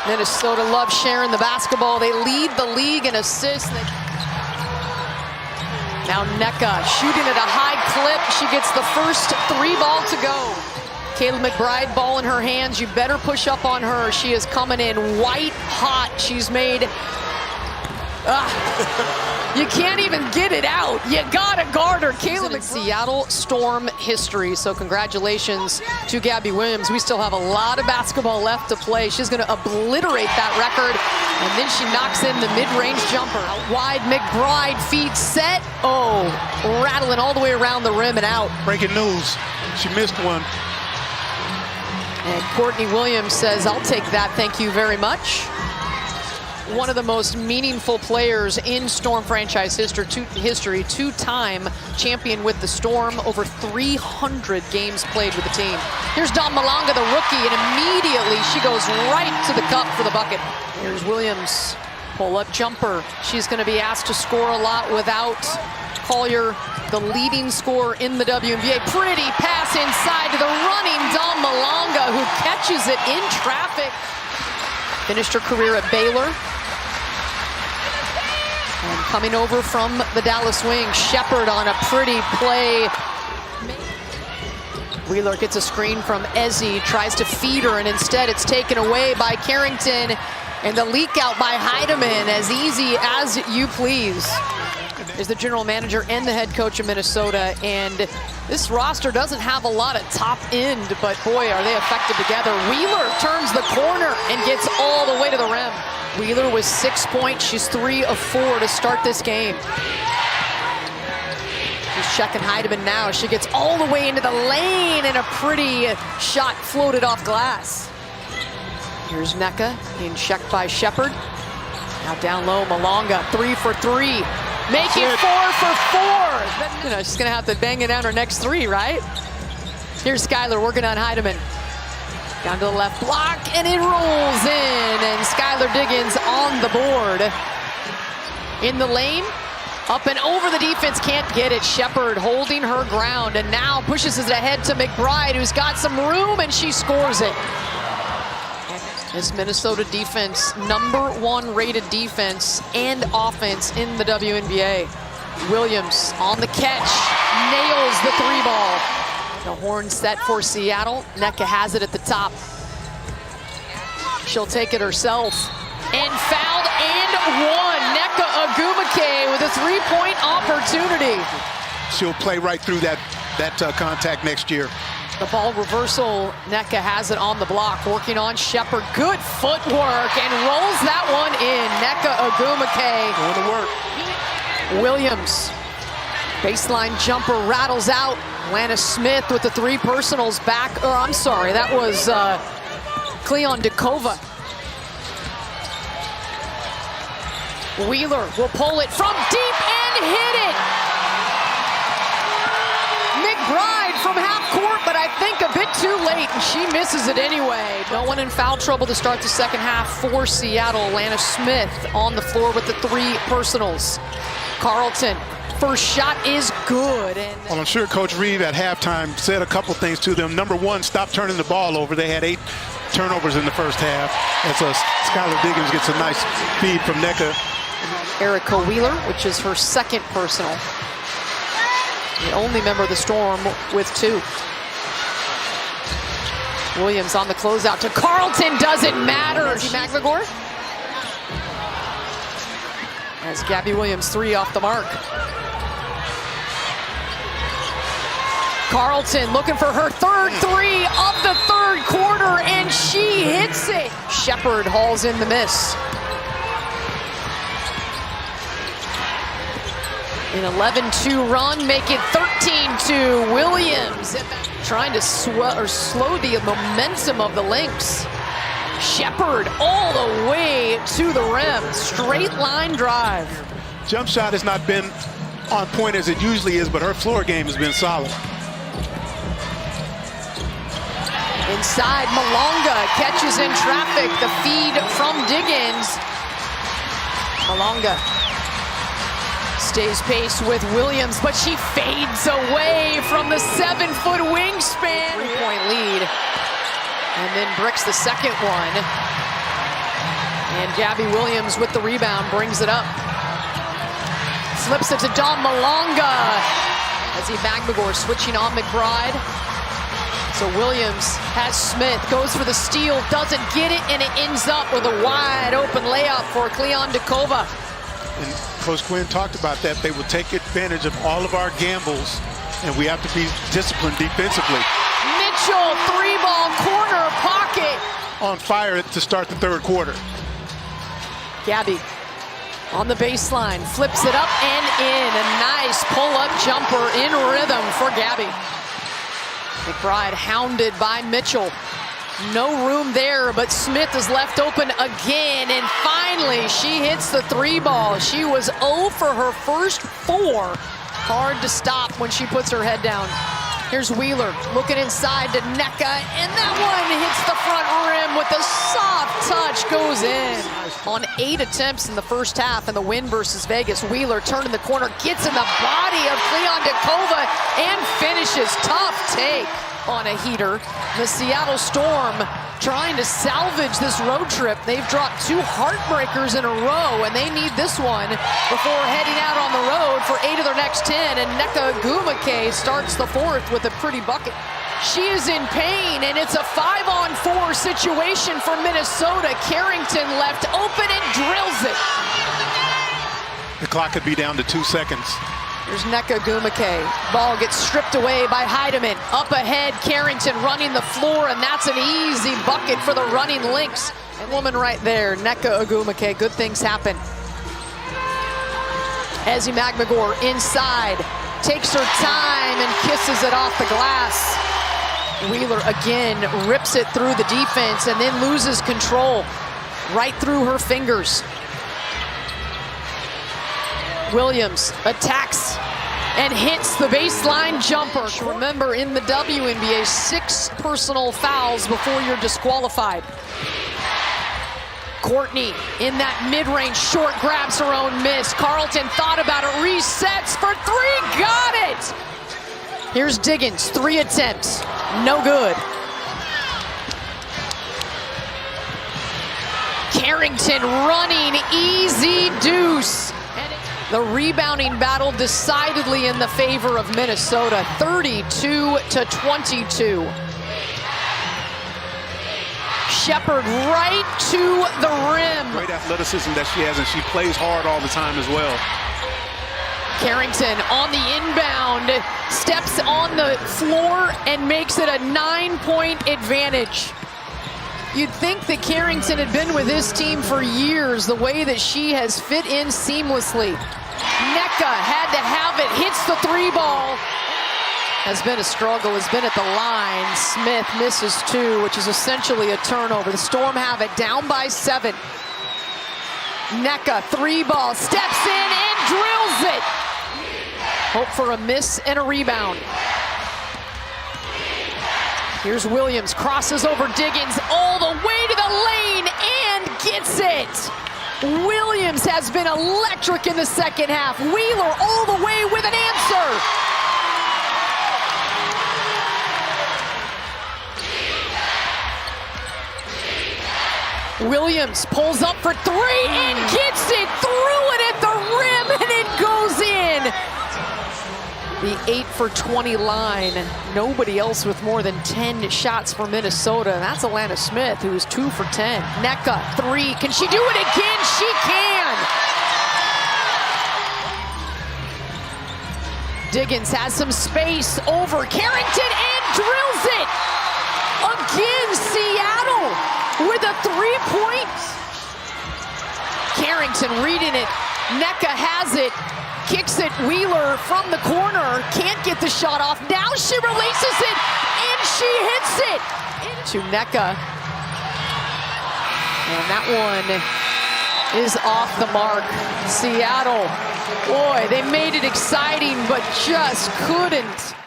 Minnesota loves sharing the basketball. They lead the league in assists. Now Nneka shooting at a high clip. She gets the first 3 ball to go. Kayla McBride, ball in her hands. You better push up on her. She is coming in white hot. She's made... you can't even get it out. You gotta guard her. Kayla McBride. Seattle Storm history. So congratulations to Gabby Williams. We still have a lot of basketball left to play. She's gonna obliterate that record. And then she knocks in the mid-range jumper. Out wide, McBride, feed set. Oh, rattling all the way around the rim and out. Breaking news, she missed one. And Courtney Williams says, I'll take that, thank you very much. One of the most meaningful players in Storm franchise history, two-time champion with the Storm, over 300 games played with the team. Here's Dawn Malonga, the rookie, and immediately she goes right to the cup for the bucket. Here's Williams, pull-up jumper. She's gonna be asked to score a lot without Collier, the leading scorer in the WNBA. Pretty pass inside to the running Dawn Malonga, who catches it in traffic. Finished her career at Baylor. And coming over from the Dallas Wings, Shepard on a pretty play. Wheeler gets a screen from Ezzy, tries to feed her, and instead it's taken away by Carrington. And the leak out by Heidemann, as easy as you please. Is the general manager and the head coach of Minnesota, and this roster doesn't have a lot of top end, but boy, are they effective together. Wheeler turns the corner and gets all the way to the rim. Wheeler with 6 points. She's 3 of 4 to start this game. She's checking Heidemann now. She gets all the way into the lane, and a pretty shot floated off glass. Here's Nneka being checked by Shepard. Now down low, Malonga, 3 for 3. Make it 4 for 4. You know, she's gonna have to bang it down her next 3, right? Here's Skylar working on Heidemann. Down to the left block, and it rolls in, and Skylar Diggins on the board. In the lane, up and over the defense, can't get it. Shepard holding her ground, and now pushes it ahead to McBride, who's got some room, and she scores it. This Minnesota defense, #1 rated defense and offense in the WNBA. Williams on the catch, nails the 3 ball. The horn set for Seattle. Nneka has it at the top. She'll take it herself. And fouled and won. Nneka Ogwumike with a 3-point opportunity. She'll play right through that contact next year. The ball reversal, Nneka has it on the block, working on Shepard. Good footwork, and rolls that one in. Nneka Ogwumike. Going to work. Williams, baseline jumper, rattles out. Lana Smith with the 3 personals back. Or I'm sorry, that was Cleon Dekova. Wheeler will pull it from deep and hit it. McBride from half court, but I think a bit too late, and she misses it anyway. No one in foul trouble to start the second half for Seattle. Lana Smith on the floor with the 3 personals. Carlton, first shot is good. Well, I'm sure Coach Reeve at halftime said a couple things to them. Number 1, stop turning the ball over. They had 8 turnovers in the first half. And so Skylar Diggins gets a nice feed from Nneka. Erica Wheeler, which is her 2nd personal. The only member of the Storm with 2. Williams on the closeout to Carlton, doesn't matter. McLegore. As Gabby Williams 3 off the mark. Carlton looking for her 3rd 3 of the 3rd quarter, and she hits it. Shepard hauls in the miss. An 11-2 run, make it 13-2. Williams trying to slow the momentum of the Lynx. Shepard all the way to the rim. Straight line drive. Jump shot has not been on point as it usually is, but her floor game has been solid. Inside, Malonga catches in traffic. The feed from Diggins. Malonga stays pace with Williams, but she fades away from the 7-foot wingspan. 3-point lead, and then bricks the second one. And Gabby Williams with the rebound brings it up. Flips it to Dawn Malonga. Ezzie Magmagor switching on McBride. So Williams has Smith, goes for the steal, doesn't get it, and it ends up with a wide open layup for Cleon Dekova. And Coach Quinn talked about that. They will take advantage of all of our gambles, and we have to be disciplined defensively. Mitchell, three-ball corner pocket. On fire to start the third quarter. Gabby on the baseline, flips it up and in. A nice pull-up jumper in rhythm for Gabby. McBride hounded by Mitchell. No room there, but Smith is left open again, and finally she hits the three ball. She was 0 for her first 4. Hard to stop when she puts her head down. Here's Wheeler looking inside to Nneka, and that one hits the front rim with a soft touch, goes in. On 8 attempts in the first half in the win versus Vegas, Wheeler turning the corner, gets in the body of Cleon Dekova, and finishes. Tough take on a heater. The Seattle Storm trying to salvage this road trip. They've dropped 2 heartbreakers in a row, and they need this one before heading out on the road for 8 of their next 10. And Nneka Ogwumike starts the 4th with a pretty bucket. She is in pain, and it's a 5-on-4 situation for Minnesota. Carrington left open and drills it. The clock could be down to 2 seconds. Here's Nneka Ogwumike. Ball gets stripped away by Heidemann. Up ahead, Carrington running the floor, and that's an easy bucket for the running Lynx. And woman right there, Nneka Ogwumike. Good things happen. Ezzie Magmagor inside. Takes her time and kisses it off the glass. Wheeler again rips it through the defense and then loses control right through her fingers. Williams attacks and hits the baseline jumper. Remember, in the WNBA, 6 personal fouls before you're disqualified. Courtney in that mid-range short grabs her own miss. Carlton thought about it, resets for 3, got it! Here's Diggins, 3 attempts, no good. Carrington running, easy deuce. The rebounding battle decidedly in the favor of Minnesota, 32-22. Sheppard right to the rim. Great athleticism that she has, and she plays hard all the time as well. Carrington on the inbound, steps on the floor and makes it a 9-point advantage. You'd think that Carrington had been with this team for years, the way that she has fit in seamlessly. Nneka had to have it, hits the 3-ball. Has been a struggle, has been at the line. Smith misses 2, which is essentially a turnover. The Storm have it down by 7. Nneka, 3-ball, steps in and drills it. Hope for a miss and a rebound. Here's Williams, crosses over Diggins all the way to the lane and gets it. Williams has been electric in the second half. Wheeler all the way with an answer. Williams pulls up for 3 and gets it, threw it at the rim, and it goes in. The 8 for 20 line. Nobody else with more than 10 shots for Minnesota. That's Alana Smith, who is 2 for 10. Nneka, 3. Can she do it again? She can. Diggins has some space over Carrington and drills it. Again, Seattle with a 3-point. Carrington reading it. Nneka has it. Kicks it, Wheeler from the corner, can't get the shot off. Now she releases it, and she hits it. To Nneka. And that one is off the mark. Seattle, boy, they made it exciting, but just couldn't